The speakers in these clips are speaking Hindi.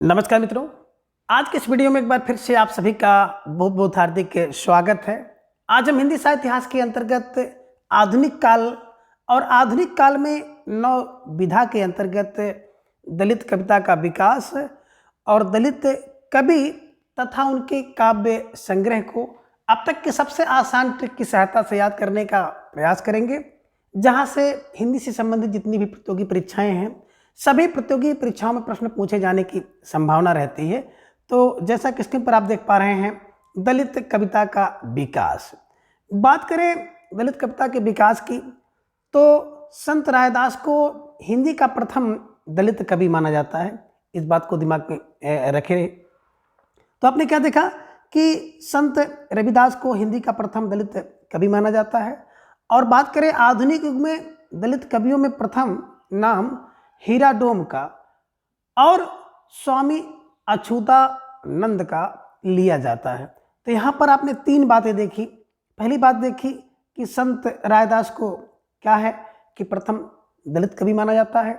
नमस्कार मित्रों, आज के इस वीडियो में एक बार फिर से आप सभी का बहुत बहुत हार्दिक स्वागत है। आज हम हिंदी साहित्य इतिहास के अंतर्गत आधुनिक काल और आधुनिक काल में नव विधा के अंतर्गत दलित कविता का विकास और दलित कवि तथा उनके काव्य संग्रह को अब तक के सबसे आसान ट्रिक की सहायता से याद करने का प्रयास करेंगे, जहां से हिंदी से संबंधित जितनी भी प्रतियोगी परीक्षाएं हैं सभी प्रतियोगी परीक्षाओं में प्रश्न पूछे जाने की संभावना रहती है। तो जैसा कि स्क्रीन पर आप देख पा रहे हैं, दलित कविता का विकास। बात करें दलित कविता के विकास की तो संत रायदास को हिंदी का प्रथम दलित कवि माना जाता है। इस बात को दिमाग में रखे। तो आपने क्या देखा कि संत रविदास को हिंदी का प्रथम दलित कवि माना जाता है। और बात करें आधुनिक युग में दलित कवियों में प्रथम नाम हीरा डोम का और स्वामी अछूतानंद का लिया जाता है। तो यहाँ पर आपने तीन बातें देखी। पहली बात देखी कि संत रायदास को क्या है कि प्रथम दलित कवि माना जाता है।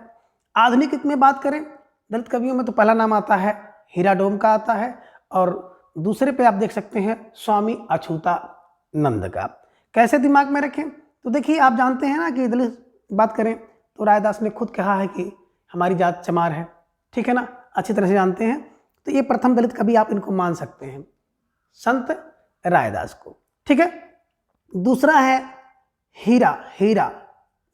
आधुनिक युग में बात करें दलित कवियों में तो पहला नाम आता है हीरा डोम का आता है और दूसरे पे आप देख सकते हैं स्वामी अछूतानंद का। कैसे दिमाग में रखें तो देखिए, आप जानते हैं ना कि दलित बात करें तो रायदास ने खुद कहा है कि हमारी जात चमार है, ठीक है ना, अच्छी तरह से जानते हैं। तो ये प्रथम दलित कवि आप इनको मान सकते हैं, संत रायदास को, ठीक है। दूसरा है हीरा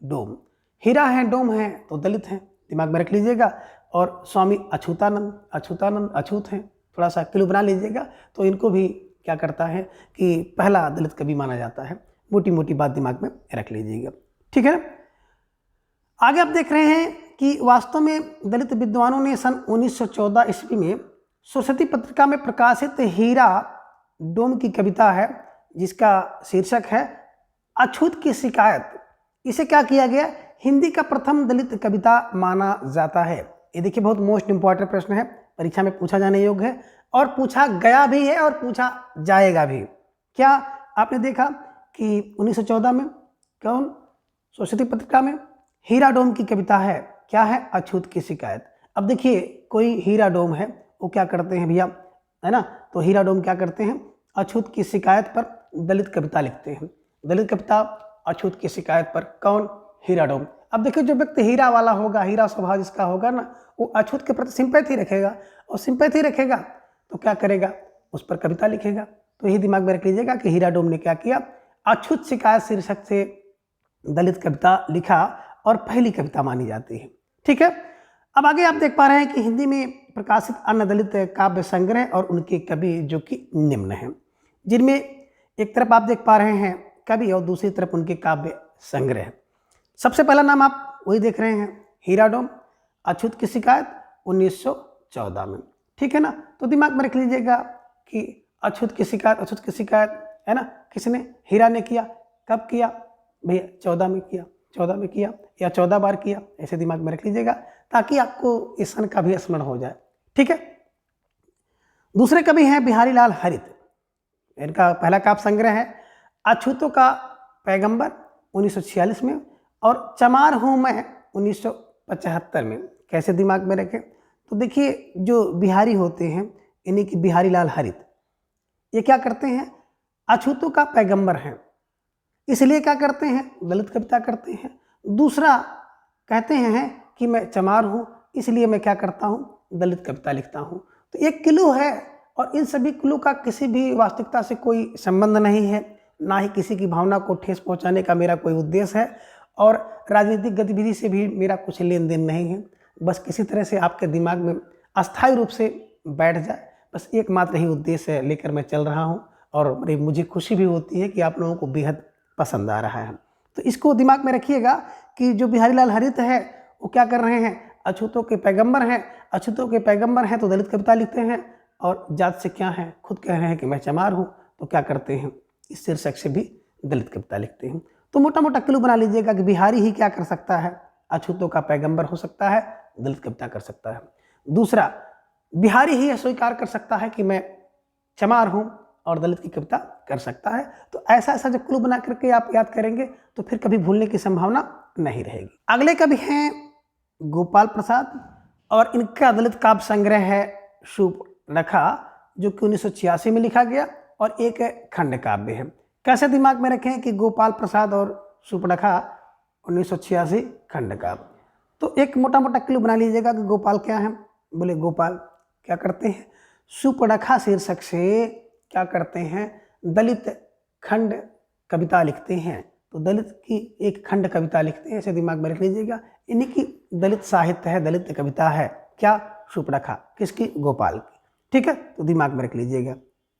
डोम। हीरा है, डोम है तो दलित हैं, दिमाग में रख लीजिएगा। और स्वामी अछूतानंद अछूत हैं, थोड़ा सा क्लू बना लीजिएगा। तो इनको भी क्या करता है कि पहला दलित कवि माना जाता है। मोटी मोटी बात दिमाग में रख लीजिएगा, ठीक है ना। आगे आप देख रहे हैं कि वास्तव में दलित विद्वानों ने सन 1914 ईस्वी में सरस्वती पत्रिका में प्रकाशित हीरा डोम की कविता है, जिसका शीर्षक है अछूत की शिकायत। इसे क्या किया गया, हिंदी का प्रथम दलित कविता माना जाता है। ये देखिए, बहुत मोस्ट इंपॉर्टेंट प्रश्न है, परीक्षा में पूछा जाने योग्य है और पूछा गया भी है और पूछा जाएगा भी। क्या आपने देखा कि 1914 में कौन सरस्वती पत्रिका में हीरा डोम की कविता है, क्या है, अछूत की शिकायत। अब देखिए, कोई हीरा डोम है, वो क्या करते हैं भैया, है ना, तो हीरा डोम क्या करते हैं, अछूत की शिकायत पर दलित कविता लिखते हैं। दलित कविता अछूत की शिकायत पर, कौन, हीरा डोम। अब देखिए, जो व्यक्ति हीरा वाला होगा, हीरा स्वभाव जिसका होगा ना, वो अछूत के प्रति सिंपैथी रखेगा और सिंपैथी रखेगा तो क्या करेगा, उस पर कविता लिखेगा। तो यही दिमाग में रख लीजिएगा कि हीरा डोम ने क्या किया, अछूत शिकायत शीर्षक से दलित कविता लिखा और पहली कविता मानी जाती है, ठीक है। अब आगे आप देख पा रहे हैं कि हिंदी में प्रकाशित अन्य दलित काव्य संग्रह और उनके कवि जो कि निम्न हैं, जिनमें एक तरफ आप देख पा रहे हैं कवि और दूसरी तरफ उनके काव्य संग्रह। सबसे पहला नाम आप वही देख रहे हैं, हीरा डोम, अछूत की शिकायत 1914 में, ठीक है ना। तो दिमाग में रख लीजिएगा कि अछूत की शिकायत है ना, किसने, हीरा ने किया। कब किया भैया, 14 में किया, 14 में किया या 14 बार किया, ऐसे दिमाग में रख लीजिएगा ताकि आपको इस सन का भी स्मरण हो जाए, ठीक है। दूसरे कवि हैं बिहारी लाल हरित। इनका पहला काव्य संग्रह है अछूतों का पैगंबर 1946 में और चमार हूँ मैं 1975 में। कैसे दिमाग में रखें तो देखिए, जो बिहारी होते हैं इन्हीं की बिहारी लाल हरित, ये क्या करते हैं, अछूतों का पैगंबर हैं, इसलिए क्या करते हैं, दलित कविता करते हैं। दूसरा कहते हैं कि मैं चमार हूँ, इसलिए मैं क्या करता हूँ, दलित कविता लिखता हूँ। तो एक क्लू है और इन सभी क्लू का किसी भी वास्तविकता से कोई संबंध नहीं है, ना ही किसी की भावना को ठेस पहुँचाने का मेरा कोई उद्देश्य है और राजनीतिक गतिविधि से भी मेरा कुछ लेन देन नहीं है। बस किसी तरह से आपके दिमाग में अस्थायी रूप से बैठ जाए, बस एकमात्र ही उद्देश्य लेकर मैं चल रहा हूँ और मुझे खुशी भी होती है कि आप लोगों को बेहद पसंद आ रहा है। तो इसको दिमाग में रखिएगा कि जो बिहारी लाल हरित है वो क्या कर रहे हैं, अछूतों के पैगंबर हैं। अछूतों के पैगंबर हैं तो दलित कविता लिखते हैं और जात से क्या है, खुद कह रहे हैं कि मैं चमार हूँ, तो क्या करते हैं, इस शीर्षक से भी दलित कविता लिखते हैं। तो मोटा मोटा क्लू बना लीजिएगा कि बिहारी ही क्या कर सकता है, अछूतों का पैगंबर हो सकता है, दलित कविता कर सकता है। दूसरा, बिहारी ही स्वीकार कर सकता है कि मैं चमार हूँ और दलित की कविता कर सकता है। तो ऐसा जब क्लू बना करके आप याद करेंगे तो फिर कभी भूलने की संभावना नहीं रहेगी। अगले कवि हैं गोपाल प्रसाद और इनका दलित काव्य संग्रह है शूर्पणखा जो कि 1986 में लिखा गया और एक खंड काव्य है। कैसे दिमाग में रखें कि गोपाल प्रसाद और शूर्पणखा 1986 खंड काव्य। तो एक मोटा मोटा क्लू बना लीजिएगा कि गोपाल क्या है। बोले गोपाल क्या करते हैं, शूर्पणखा शीर्षक से क्या करते हैं, दलित खंड कविता लिखते हैं। तो दलित की एक खंड कविता लिखते हैं, ऐसे दिमाग में रख लीजिएगा। इन्हीं की दलित साहित्य है, दलित कविता है। क्या? शूर्पणखा। किसकी? गोपाल की। ठीक है, तो दिमाग में रख लीजिएगा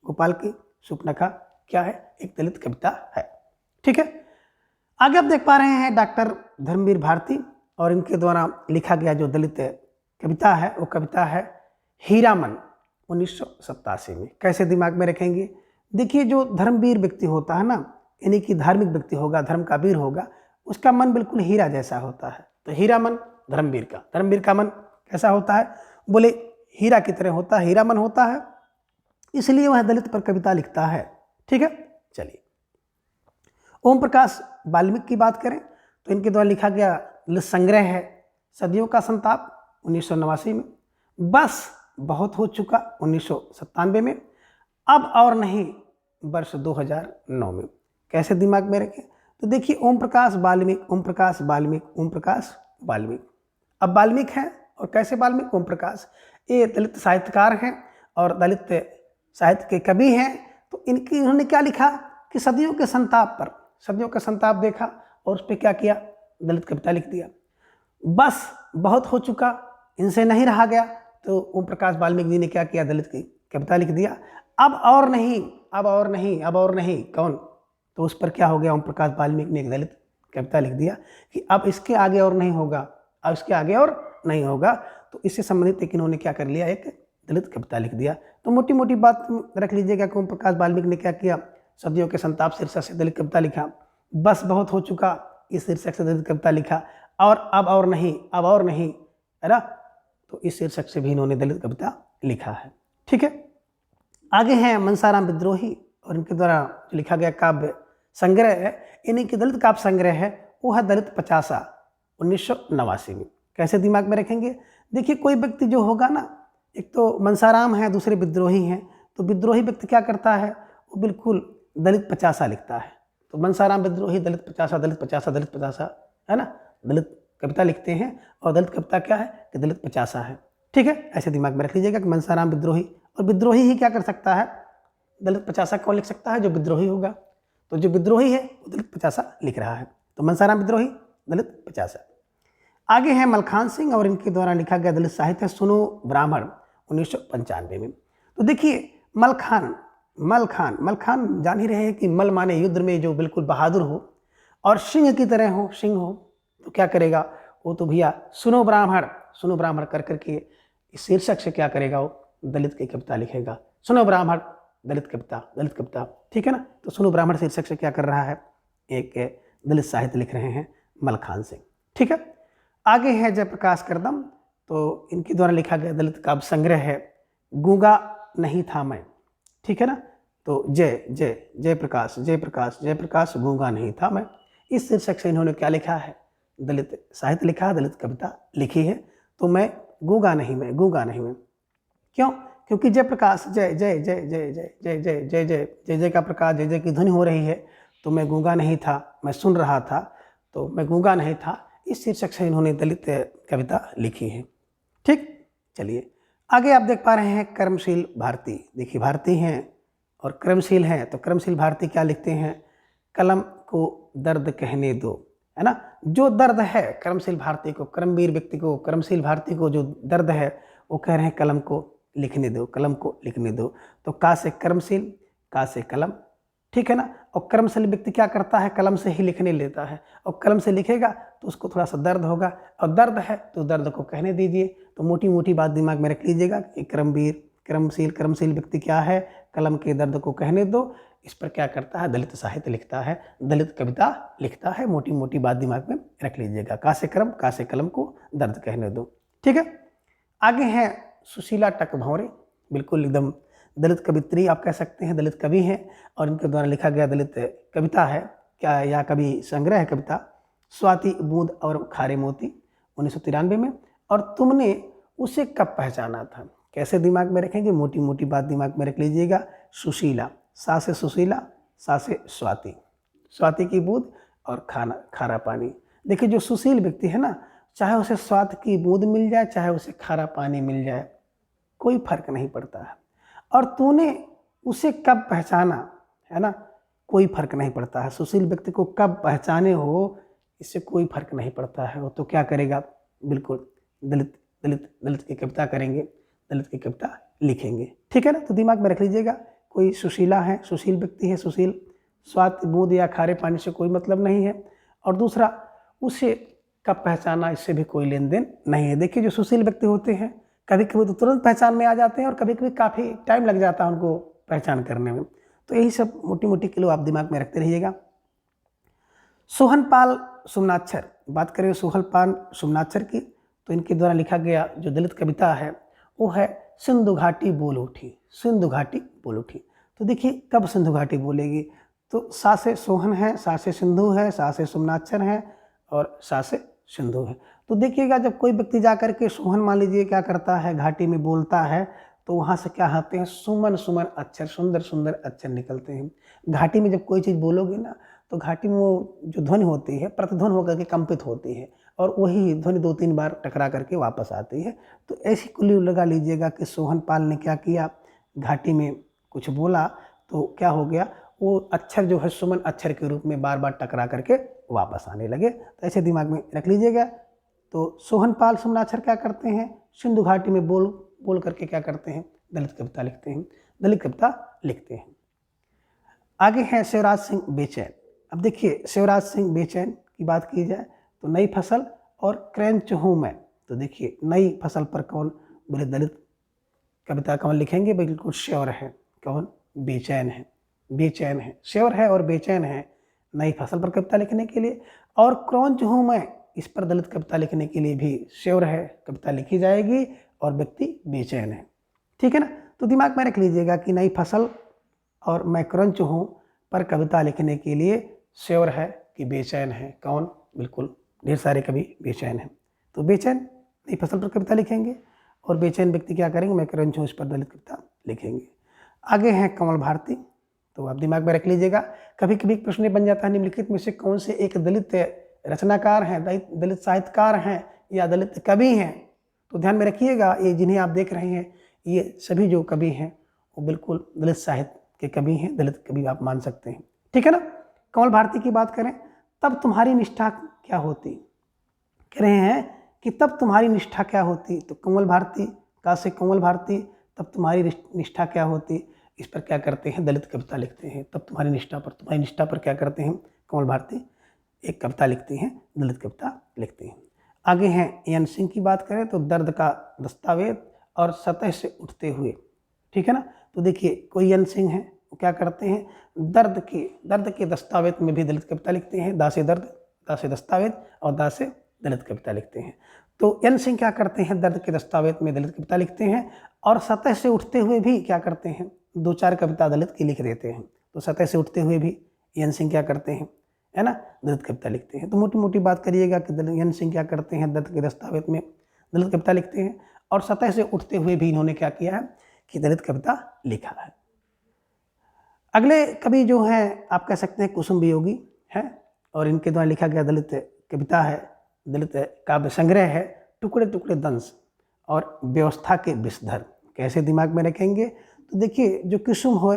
गोपाल की शूर्पणखा क्या है, एक दलित कविता है। ठीक है, आगे आप देख पा रहे हैं डॉक्टर धर्मवीर भारती और इनके द्वारा लिखा गया जो दलित कविता है वो कविता है हीरामन 1987 में। कैसे दिमाग में रखेंगे? देखिए, जो धर्मवीर व्यक्ति होता है ना, यानी कि धार्मिक व्यक्ति होगा, धर्म का वीर होगा, उसका मन बिल्कुल हीरा जैसा होता है। तो हीरा मन धर्मवीर का मन कैसा होता है? बोले हीरा की तरह होता है, हीरा मन होता है, इसलिए वह दलित पर कविता लिखता है। ठीक है, चलिए ओम प्रकाश वाल्मीकि की बात करें तो इनके द्वारा लिखा गया ललित संग्रह है सदियों का संताप 1989 में, बस बहुत हो चुका 1997 में, अब और नहीं वर्ष 2009 में। कैसे दिमाग में रखें? तो देखिए ओम प्रकाश वाल्मीकि। अब वाल्मीकि हैं और कैसे वाल्मीकि? ओम प्रकाश ये दलित साहित्यकार हैं और दलित साहित्य के कवि हैं। तो इन्होंने क्या लिखा कि सदियों के संताप देखा और उस पर क्या किया, दलित कविता लिख दिया। बस बहुत हो चुका, इनसे नहीं रहा गया, तो ओम प्रकाश वाल्मीकि जी ने क्या किया, दलित की कविता लिख दिया। अब और नहीं कौन? तो उस पर क्या हो गया, ओम प्रकाश वाल्मीकि ने एक दलित कविता लिख दिया कि अब इसके आगे और नहीं होगा, तो इससे संबंधित एक इन्होंने क्या कर लिया, एक दलित कविता लिख दिया। तो मोटी मोटी बात रख लीजिएगा कि ओम प्रकाश वाल्मीकि ने क्या किया, सदियों के संताप शीर्षक से दलित कविता लिखा, बस बहुत हो चुका इस शीर्षक से दलित कविता लिखा, और अब और नहीं, है ना, तो इस शीर्षक से भी इन्होंने दलित कविता लिखा है। ठीक है, आगे हैं मनसाराम विद्रोही और इनके द्वारा लिखा गया काव्य संग्रह है, इन्हीं की दलित काव्य संग्रह है, वो है दलित 50 1989 में। कैसे दिमाग में रखेंगे? देखिए कोई व्यक्ति जो होगा ना, एक तो मनसाराम है, दूसरे विद्रोही हैं, तो विद्रोही व्यक्ति क्या करता है, वो बिल्कुल दलित 50 लिखता है। तो मनसाराम विद्रोही दलित 50 है ना, दलित कविता लिखते हैं और दलित कविता क्या है कि दलित 50 है। ठीक है, ऐसे दिमाग में रख लीजिएगा कि मनसाराम विद्रोही, और विद्रोही ही क्या कर सकता है, दलित 50 कौन लिख सकता है, जो विद्रोही होगा। तो जो विद्रोही है वो दलित 50 लिख रहा है, तो मनसाराम विद्रोही दलित 50। आगे है मलखान सिंह और इनके द्वारा लिखा गया दलित साहित्य सुनो ब्राह्मण 1995 में। तो देखिए मलखान जान ही रहे हैं कि मल माने युद्ध में जो बिल्कुल बहादुर हो और सिंह की तरह हो, तो क्या करेगा वो, तो भैया सुनो ब्राह्मण कर करके इस शीर्षक से क्या करेगा, वो दलित की कविता लिखेगा। सुनो ब्राह्मण दलित कविता। ठीक है ना, तो सुनो ब्राह्मण शीर्षक से क्या कर रहा है, एक दलित साहित्य लिख रहे हैं मलखान सिंह। ठीक है, आगे है जयप्रकाश करदम, तो इनके द्वारा लिखा गया दलित काव्य संग्रह है गूंगा नहीं था मैं। ठीक है ना, तो जयप्रकाश गूंगा नहीं था मैं, इस शीर्षक से इन्होंने क्या लिखा है, दलित साहित्य लिखा, दलित कविता लिखी है। तो मैं गूंगा नहीं मैं, क्यों? क्योंकि जयप्रकाश जय का प्रकाश, जय की ध्वनि हो रही है, तो मैं गूंगा नहीं था, मैं सुन रहा था, तो मैं गूंगा नहीं था, इस शीर्षक से इन्होंने दलित कविता लिखी है। ठीक, चलिए आगे आप देख पा रहे हैं कर्मशील भारती। देखिए भारती हैं और कर्मशील हैं, तो कर्मशील भारती क्या लिखते हैं, कलम को दर्द कहने दो, है ना। जो दर्द है कर्मशील भारती को, कर्मवीर व्यक्ति को, कर्मशील भारती को जो दर्द है वो कह रहे हैं कलम को लिखने दो। तो का से कर्मशील, का से कलम। ठीक है ना, और कर्मशील व्यक्ति क्या करता है, कलम से ही लिखने लेता है, और कलम से लिखेगा तो उसको थोड़ा सा दर्द होगा, और दर्द है तो दर्द को कहने दीजिए। तो मोटी मोटी बात दिमाग में रख लीजिएगा कि कर्मशील व्यक्ति क्या है, कलम के दर्द को कहने दो, इस पर क्या करता है, दलित साहित्य लिखता है, दलित कविता लिखता है। मोटी मोटी बात दिमाग में रख लीजिएगा, का से कर्म, का से कलम को दर्द कहने दो। ठीक है, आगे हैं सुशीला टक भंवरे, बिल्कुल एकदम दलित कवित्री आप कह सकते हैं, दलित कवि हैं, और इनके द्वारा लिखा गया दलित कविता है क्या, या कवि संग्रह है कविता स्वाति बूंद और खारे मोती 1993 में। और तुमने उसे कब पहचाना था, कैसे दिमाग में रखेंगे, मोटी मोटी बात दिमाग में रख लीजिएगा। सुशीला, सा से सुशीला, सा से स्वाति, स्वाति की बूंद और खारा पानी। देखिए जो सुशील व्यक्ति है ना, चाहे उसे स्वाद की बूंद मिल जाए, चाहे उसे खारा पानी मिल जाए, कोई फर्क नहीं पड़ता है। और तूने उसे कब पहचाना, है ना, कोई फर्क नहीं पड़ता है। सुशील व्यक्ति को कब पहचाने हो, इससे कोई फर्क नहीं पड़ता है। वो तो क्या करेगा, बिल्कुल दलित दलित दलित की कविता करेंगे, दलित की कविता लिखेंगे। ठीक है ना, तो दिमाग में रख लीजिएगा। कोई सुशीला है, सुशील व्यक्ति है, सुशील, स्वाद बूंद या खारे पानी से कोई मतलब नहीं है। और दूसरा, उसे कब पहचाना, इससे भी कोई लेन देन नहीं है। देखिए जो सुशील व्यक्ति होते हैं, कभी कभी तो तुरंत पहचान में आ जाते हैं और कभी कभी काफ़ी टाइम लग जाता है उनको पहचान करने में। तो यही सब मोटी मोटी क्लू आप दिमाग में रखते रहिएगा। सोहनपाल सुमनाक्षर, बात करें सोहनपाल सुमनाक्षर की, तो इनके द्वारा लिखा गया जो दलित कविता है वो है सिंधु घाटी बोल उठी, सिंधु घाटी बोल उठी। तो देखिए कब सिंधु घाटी बोलेगी, तो सा से सोहन है, सा से सिंधु है, सा से सुमनाक्षर है और सा से सिंधु है। तो देखिएगा जब कोई व्यक्ति जा करके सोहन मान लीजिए क्या करता है, घाटी में बोलता है, तो वहाँ से क्या आते हैं, सुमन सुमन अक्षर, सुंदर सुंदर अक्षर निकलते हैं। घाटी में जब कोई चीज़ बोलोगे ना, तो घाटी में वो जो ध्वनि होती है प्रतिध्वनि होकर के कंपित होती है और वही ध्वनि 2-3 बार टकरा करके वापस आती है। तो ऐसी कुल्ली लगा लीजिएगा कि सोहनपाल ने क्या किया, घाटी में कुछ बोला तो क्या हो गया, वो अक्षर जो है सुमन अक्षर के रूप में बार बार टकरा करके वापस आने लगे। तो ऐसे दिमाग में रख लीजिएगा। तो सोहनपाल सुमनाक्षर क्या करते हैं, सिंधु घाटी में बोल करके क्या करते हैं, दलित कविता लिखते हैं, दलित कविता लिखते हैं। आगे हैं शिवराज सिंह बेचैन। अब देखिए शिवराज सिंह बेचैन की बात की जाए तो नई फसल और क्रंच हूँ मैं। तो देखिए नई फसल पर कौन, बोले दलित कविता कौन लिखेंगे, बिल्कुल श्योर है, कौन, बेचैन है, बेचैन है, श्योर है और बेचैन है नई फसल पर कविता लिखने के लिए। और क्रंच हूँ मैं, इस पर दलित कविता लिखने के लिए भी श्योर है, कविता लिखी जाएगी और व्यक्ति बेचैन है। ठीक है ना, तो दिमाग में रख लीजिएगा कि नई फसल और मैं क्रंच हूँ पर कविता लिखने के लिए श्योर है कि बेचैन है, कौन, बिल्कुल ढेर सारे कवि बेचैन हैं। तो बेचैन नई फसल पर कविता लिखेंगे और बेचैन व्यक्ति क्या करेंगे, मैं क्रंच हूँ इस पर दलित कविता लिखेंगे। आगे हैं कमल भारती। तो आप दिमाग में रख लीजिएगा, कभी कभी प्रश्न बन जाता है निम्नलिखित में से कौन से एक दलित रचनाकार हैं, दलित साहित्यकार हैं या दलित कवि हैं। तो ध्यान में रखिएगा, ये जिन्हें आप देख रहे हैं ये सभी जो कवि हैं वो बिल्कुल दलित साहित्य के कवि हैं, दलित कवि आप मान सकते हैं। ठीक है ना, कमल भारती की बात करें, तब तुम्हारी निष्ठा क्या होती, कह रहे हैं कि तब तुम्हारी निष्ठा क्या होती। तो कमल भारती का से कमल भारती, तब तुम्हारी निष्ठा क्या होती, इस पर क्या करते हैं, दलित कविता लिखते हैं। तब तुम्हारी निष्ठा पर क्या करते हैं, कमल भारती एक कविता लिखती हैं, दलित कविता लिखते हैं। आगे हैं एन सिंह की बात करें तो दर्द का दस्तावेज और सतह से उठते हुए। ठीक है ना, तो देखिए कोई एन सिंह है, वो क्या करते हैं, दर्द के दस्तावेज में भी दलित कविता लिखते हैं, दा से दर्द, दा से दस्तावेज और दा से दलित कविता लिखते हैं। तो एन सिंह क्या करते हैं, दर्द के दस्तावेज में दलित कविता लिखते हैं और सतह से उठते हुए भी क्या करते हैं, 2-4 कविता दलित की लिख देते हैं। तो सतह से उठते हुए भी एन सिंह क्या करते हैं, है ना, दलित कविता लिखते हैं। तो मोटी मोटी बात करिएगा कि एन सिंह क्या करते हैं, दर्द के दस्तावेज में दलित कविता लिखते हैं और सतह से उठते हुए भी इन्होंने क्या किया है कि दलित कविता लिखा है। अगले कवि जो हैं आप कह सकते हैं कुसुम वियोगी हैं और इनके द्वारा लिखा गया दलित कविता है, दलित काव्य संग्रह है टुकड़े टुकड़े दंश और व्यवस्था के विषधर। कैसे दिमाग में रखेंगे, तो देखिए जो कुसुम हो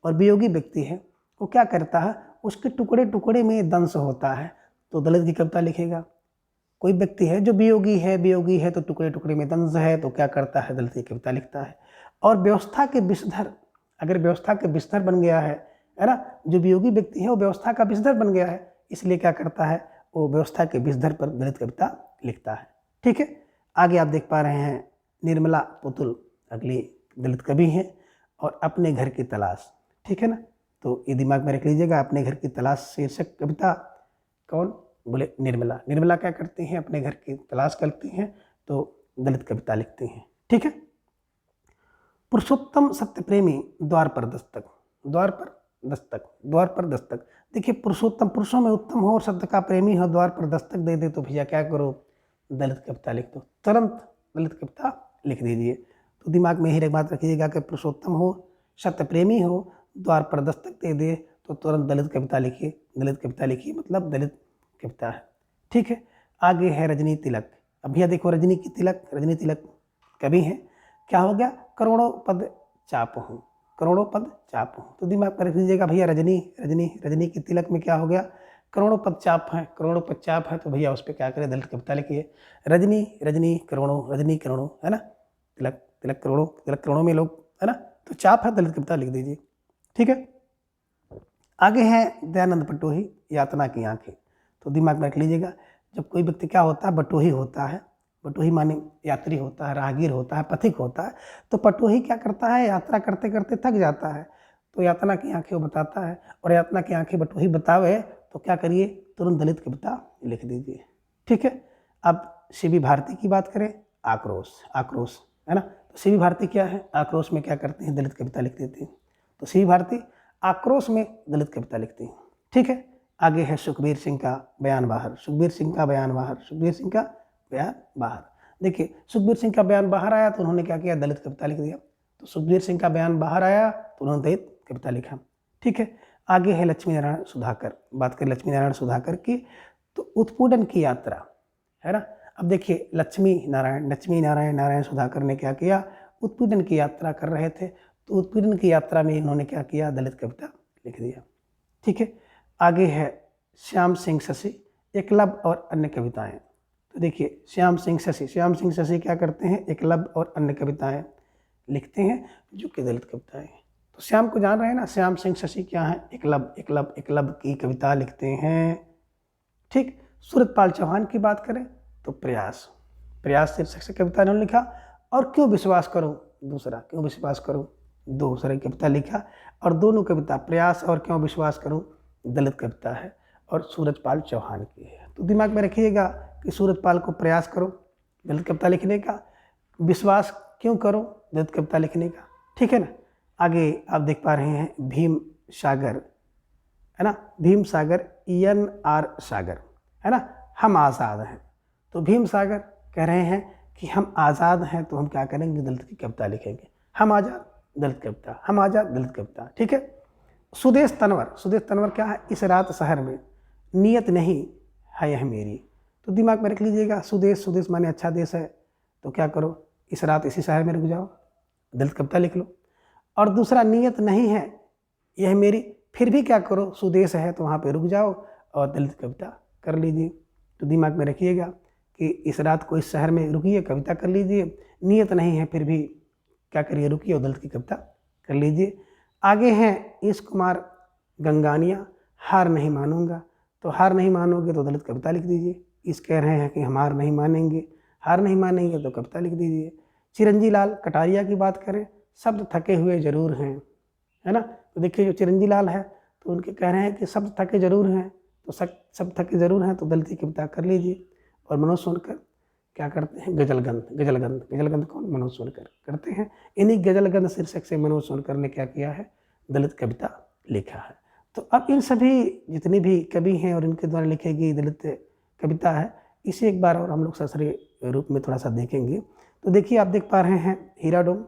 और वियोगी व्यक्ति है वो क्या करता है, उसके टुकड़े टुकड़े में दंश होता है तो दलित की कविता लिखेगा। कोई व्यक्ति है जो वियोगी है तो टुकड़े टुकड़े में दंश है तो क्या करता है, दलित की कविता लिखता है। और व्यवस्था के विषधर, अगर व्यवस्था के विषधर बन गया है ना, जो वियोगी व्यक्ति है वो व्यवस्था का विषधर बन गया है, इसलिए क्या करता है, वो व्यवस्था के विषधर पर दलित कविता लिखता है। ठीक है, आगे आप देख पा रहे हैं निर्मला पुतुल अगली दलित कवि हैं और अपने घर की तलाश। ठीक है ना, तो ये दिमाग में रख लीजिएगा, अपने घर की तलाश शीर्षक कविता, कौन, बोले निर्मला। निर्मला क्या करती हैं, अपने घर की तलाश करती हैं तो दलित कविता लिखते हैं। ठीक है, पुरुषोत्तम सत्य प्रेमी द्वार पर दस्तक, द्वार पर दस्तक, द्वार पर दस्तक। देखिए पुरुषोत्तम, पुरुषों में उत्तम हो और सत्य का प्रेमी हो, द्वार पर दस्तक दे तो भैया क्या करो, दलित कविता लिख दो, तुरंत दलित कविता लिख दीजिए। तो दिमाग में ही एक बात रखिएगा कि पुरुषोत्तम हो, सत्य प्रेमी हो, द्वार पर दस्तक दे दे तो तुरंत दलित कविता लिखिए। दलित कविता लिखिए मतलब दलित कविता है, ठीक है। आगे है रजनी तिलक। अब भैया देखो रजनी की तिलक, रजनी तिलक कवि है, क्या हो गया, करोड़ों पद चाप हूँ, करोड़ों पद चाप हूँ। तो दिमाग पर रख लीजिएगा भैया रजनी, रजनी रजनी की तिलक में क्या हो गया, करोड़ों पद चाप है, करोड़ों पद चाप है, तो भैया उस पर क्या करें, दलित कविता लिखिए। रजनी रजनी करोड़ों, रजनी करोड़ों, है ना, तिलक तिलक करोड़ों, तिलक करोड़ों में लोग, है ना, तो चाप है, दलित कविता लिख दीजिए, ठीक है। आगे है दयानंद बटोही, यातना की आंखें। तो दिमाग में रख लीजिएगा, जब कोई व्यक्ति क्या होता है, बटोही होता है, बटोही माने यात्री होता है, राहगीर होता है, पथिक होता है, तो बटोही क्या करता है, यात्रा करते करते थक जाता है, तो यातना की आंखें वो बताता है, और यातना की आंखें बटोही बतावे तो क्या करिए, तुरंत दलित कविता लिख दीजिए, ठीक है। अब सीवी भारती की बात करें, आक्रोश, आक्रोश, है ना, तो सीवी भारती क्या है, आक्रोश में क्या करते हैं, दलित कविता लिख देते हैं। तो सीवी भारती आक्रोश में दलित कविता लिखते हैं, ठीक है। आगे है सुखबीर सिंह का बयान बाहर, सुखबीर सिंह का बयान बाहर, सुखबीर सिंह का बयान बाहर। देखिए सुखबीर सिंह का बयान बाहर आया तो उन्होंने क्या किया, दलित कविता लिख दिया। तो सुखबीर सिंह का बयान बाहर आया तो उन्होंने दलित कविता लिखा, ठीक है। आगे है लक्ष्मी नारायण सुधाकर। बात करें लक्ष्मी नारायण सुधाकर की, तो उत्पीड़न की यात्रा, है ना। अब देखिए लक्ष्मी नारायण नारायण सुधाकर ने क्या किया, उत्पीड़न की यात्रा कर रहे थे, तो उत्पीड़न की यात्रा में इन्होंने क्या किया, दलित कविता लिख दिया, ठीक है। आगे है श्याम सिंह शशि, एकलव्य और अन्य कविताएं। तो देखिए श्याम सिंह शशि क्या करते हैं, एकलव्य और अन्य कविताएं लिखते हैं जो कि दलित कविताएं हैं। तो श्याम को जान रहे हैं ना, श्याम सिंह शशि क्या है, एकलव्य की कविता लिखते हैं, ठीक। सूरजपाल चौहान की बात करें तो प्रयास शीर्षक से कविता इन्होंने लिखा, और क्यों विश्वास करूं दूसरा, क्यों विश्वास करूं दूसरा कविता लिखा, और दोनों कविता प्रयास और क्यों विश्वास करूं दलित कविता है, और सूरजपाल चौहान की है। तो दिमाग में रखिएगा कि सूरजपाल को प्रयास करो दलित कविता लिखने का, विश्वास क्यों करो दलित कविता लिखने का, ठीक है ना। आगे आप देख पा रहे हैं भीम सागर, है ना, भीम सागर ENR सागर, है ना, हम आज़ाद हैं। तो भीम सागर कह रहे हैं कि हम आज़ाद हैं, तो हम क्या करेंगे, दलित की कविता लिखेंगे, हम आज़ाद दलित कविता, हम आज़ाद दलित कविता, ठीक है। सुदेश तनवर क्या है, इस रात शहर में नियत नहीं है यह मेरी। तो दिमाग में रख लीजिएगा, सुदेश माने अच्छा देश है, तो क्या करो, इस रात इसी शहर में रुक जाओ, दलित कविता लिख लो। और दूसरा नियत नहीं है यह मेरी, फिर भी क्या करो, सुदेश है तो वहाँ पे रुक जाओ और दलित कविता कर लीजिए। तो दिमाग में रखिएगा कि इस रात को इस शहर में रुकिए, कविता कर लीजिए, नियत नहीं है फिर भी क्या करिए, रुकिए और दलित की कविता कर लीजिए। आगे हैं ईश कुमार गंगानिया, हार नहीं मानूंगा। तो हार नहीं मानोगे तो दलित कविता लिख दीजिए। इस कह रहे हैं कि हम हार नहीं मानेंगे, हार नहीं मानेंगे तो कविता लिख दीजिए। चिरंजी लाल कटारिया की बात करें, शब्द थके हुए जरूर हैं, है ना। तो देखिए जो चिरंजी लाल है तो उनके कह रहे हैं कि शब्द थके जरूर हैं, तो शब्द थके जरूर हैं तो दलित की कविता कर लीजिए। और मनोज सोनकर क्या करते हैं, गजलगंध कौन, मनोज सोनकर करते हैं। इन्हीं गजलगंध शीर्षक से मनोज सोनकर ने क्या किया है, दलित कविता लिखा है। तो अब इन सभी जितने भी कवि हैं और इनके द्वारा लिखी गई दलित कविता है, इसे एक बार और हम लोग ससरे रूप में थोड़ा सा देखेंगे। तो देखिए आप देख पा रहे हैं हीरा डोम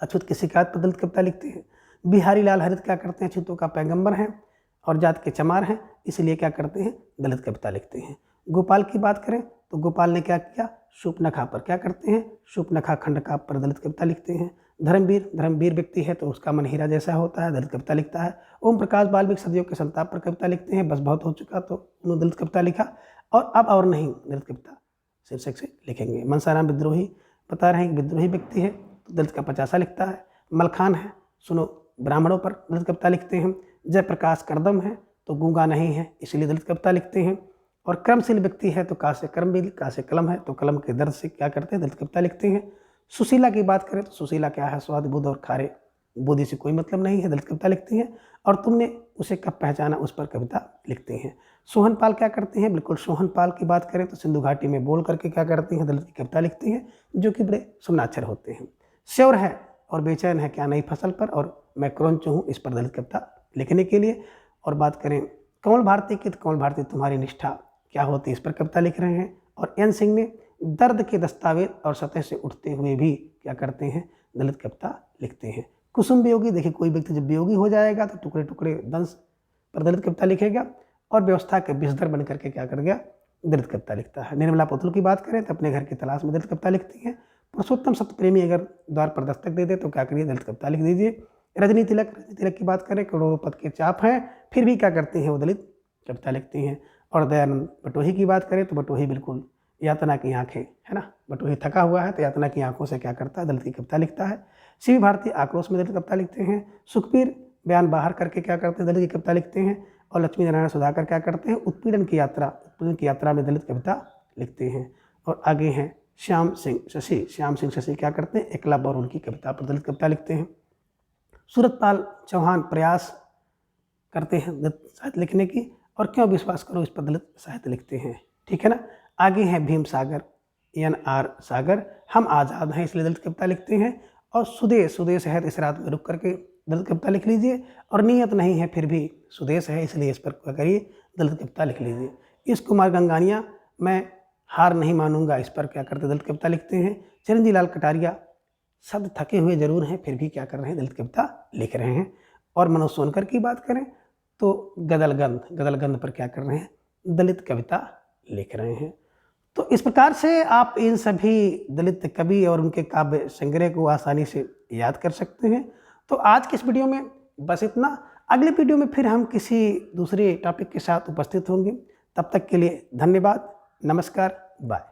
अछूत की शिकायत पर दलित कविता लिखते हैं। बिहारी लाल हरित क्या करते हैं, अछूतों का पैगंबर हैं और जात के चमार हैं, इसलिए क्या करते हैं, दलित कविता लिखते हैं। गोपाल की बात करें तो गोपाल ने क्या किया, शूर्पणखा पर क्या करते हैं, शूर्पणखा खंड का पर दलित कविता लिखते हैं। धर्मवीर व्यक्ति है तो उसका मन हीरा जैसा होता है, दलित कविता लिखता है। ओम प्रकाश वाल्मीकि सदियों के संताप पर कविता लिखते हैं, बस बहुत हो चुका तो उन्होंने दलित कविता लिखा। और अब और नहीं दलित कविता शीर्षक से लिखेंगे। मनसाराम विद्रोही बता रहे हैं कि विद्रोही व्यक्ति है तो दलित का 50 लिखता है। मलखान है, सुनो ब्राह्मणों पर दलित कविता लिखते हैं। जयप्रकाश करदम है तो गूंगा नहीं है, इसलिए दलित कविता लिखते हैं। और कर्मशील व्यक्ति है तो का से कर्मशील, का से कलम है तो कलम के दर्द से क्या करते हैं, दलित कविता लिखते हैं। सुशीला की बात करें तो सुशीला क्या है, स्वाद बुध और खारे बुद्धि से कोई मतलब नहीं है, दलित कविता लिखती हैं। और तुमने उसे कब पहचाना, उस पर कविता लिखते हैं। सोहनपाल क्या करते हैं, बिल्कुल सोहनपाल की बात करें तो सिंधु घाटी में बोल करके क्या करते हैं, दलित की कविता लिखते हैं, जो कि बड़े सुमनाक्षर होते हैं। श्योर है और बेचैन है क्या नई फसल पर, और मैं क्रंच हूँ, इस पर दलित कविता लिखने के लिए। और बात करें कमल भारती की तो कमल भारती तुम्हारी निष्ठा क्या होती है, इस पर कविता लिख रहे हैं। और एन सिंह ने दर्द के दस्तावेज और सतह से उठते हुए भी क्या करते हैं, दलित कविता लिखते हैं। कुसुम वियोगी, देखिए कोई व्यक्ति जब वियोगी हो जाएगा तो टुकड़े टुकड़े दंश पर दलित कविता लिखेगा और व्यवस्था के विषधर बन करके क्या कर गया, दलित कविता लिखता है। निर्मला पुतुल की बात करें तो अपने घर की तलाश में दलित कविता लिखती हैं। पुरुषोत्तम सत्यप्रेमी अगर द्वार पर दस्तक दे दे तो क्या करिए, दलित कविता लिख दीजिए। रजनी तिलक की बात करें, करोड़ों पद के चाप हैं फिर भी क्या करते हैं, वो दलित कविता लिखती हैं। और दयानंद बटोही की बात करें तो बटोही बिल्कुल यातना की आंखें, है ना, बटोही थका हुआ है तो यातना की आंखों से क्या करता है, दलित की कविता लिखता है। शिव भारती आक्रोश में दलित कविता लिखते हैं। सुखबीर बयान बाहर करके क्या करते हैं, दलित की कविता लिखते हैं। और लक्ष्मी नारायण सुधाकर क्या करते हैं, उत्पीड़न की यात्रा में दलित कविता लिखते हैं। और आगे हैं श्याम सिंह शशि क्या करते हैं, एकलव्य और उनकी कविता पर दलित कविता लिखते हैं। सूरतपाल चौहान प्रयास करते हैं दलित साहित्य लिखने की, और क्यों विश्वास करो इस पर दलित साहित्य लिखते हैं, ठीक है ना। आगे हैं भीम सागर NR सागर, हम आज़ाद हैं इसलिए दलित कविता लिखते हैं। और सुदेश है इस रात में रुक करके दलित कविता लिख लीजिए। और नियत नहीं है फिर भी सुदेश है इसलिए इस पर क्या करिए, दलित कविता लिख लीजिए। इस कुमार गंगानिया मैं हार नहीं मानूंगा, इस पर क्या करते, दलित कविता लिखते हैं। चिरंजी लाल कटारिया शब्द थके हुए जरूर हैं फिर भी क्या कर रहे हैं, दलित कविता लिख रहे हैं। और मनोज सोनकर की बात करें तो गदलगंध पर क्या कर रहे हैं, दलित कविता लिख रहे हैं। तो इस प्रकार से आप इन सभी दलित कवि और उनके काव्य संग्रह को आसानी से याद कर सकते हैं। तो आज के इस वीडियो में बस इतना। अगले वीडियो में फिर हम किसी दूसरे टॉपिक के साथ उपस्थित होंगे। तब तक के लिए धन्यवाद, नमस्कार, बाय।